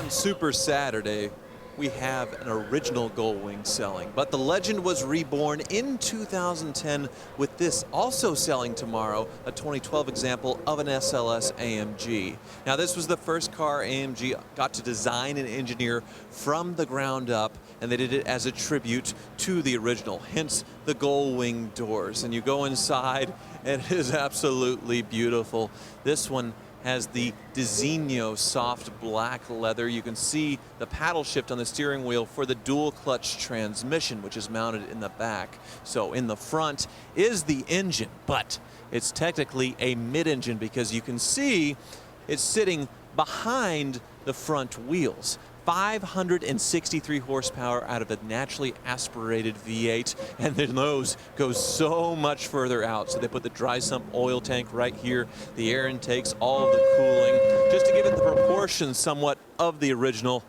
On Super Saturday, we have an original Gullwing selling, but the legend was reborn in 2010 with this also selling tomorrow, a 2012 example of an SLS AMG. Now, this was the first car AMG got to design and engineer from the ground up, and they did it as a tribute to the original, hence the Gullwing doors. And you go inside, and it is absolutely beautiful. This one has the Designo soft black leather. You can see the paddle shift on the steering wheel for the dual clutch transmission, which is mounted in the back. So in the front is the engine, but it's technically a mid-engine because you can see it's sitting behind the front wheels. 563 horsepower out of a naturally aspirated V8, and the nose goes so much further out. So they put the dry sump oil tank right here, the air intakes, all of the cooling, just to give it the proportions somewhat of the original.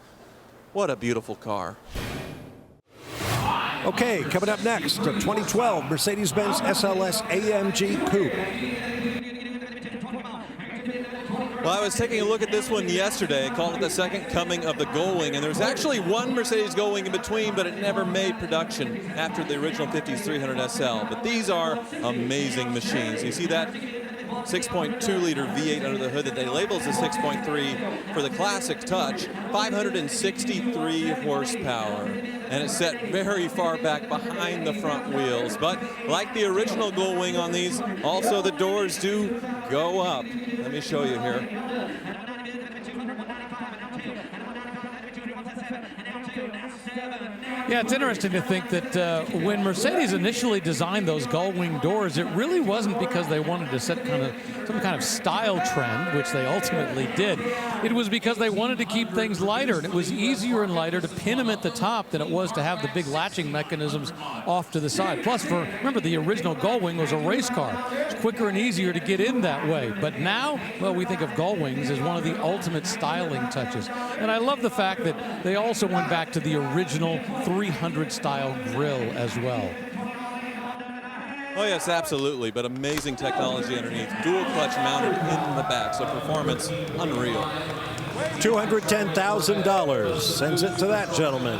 What a beautiful car. Okay, coming up next, a 2012 Mercedes-Benz SLS AMG Coupe. Well, I was taking a look at this one yesterday, called it the second coming of the Gullwing, and there was actually one Mercedes Gullwing in between, but it never made production after the original 50s 300 SL. But these are amazing machines. You see that 6.2-liter V8 under the hood that they label as a 6.3 for the classic touch, 563 horsepower. And it's set very far back behind the front wheels. But like the original Gullwing on these, also the doors do go up. Let me show you here. Yeah, it's interesting to think that when Mercedes initially designed those Gullwing doors, it really wasn't because they wanted to set some kind of style trend, which they ultimately did. It was because they wanted to keep things lighter, and it was easier and lighter to pin them at the top than it was to have the big latching mechanisms off to the side. Plus, remember, the original Gullwing was a race car. It's quicker and easier to get in that way. But now, well, we think of Gullwings as one of the ultimate styling touches. And I love the fact that they also went back to the original 300 style grille as well. Oh yes, absolutely, but amazing technology underneath. Dual clutch mounted in the back, so performance unreal. $210,000 sends it to that gentleman.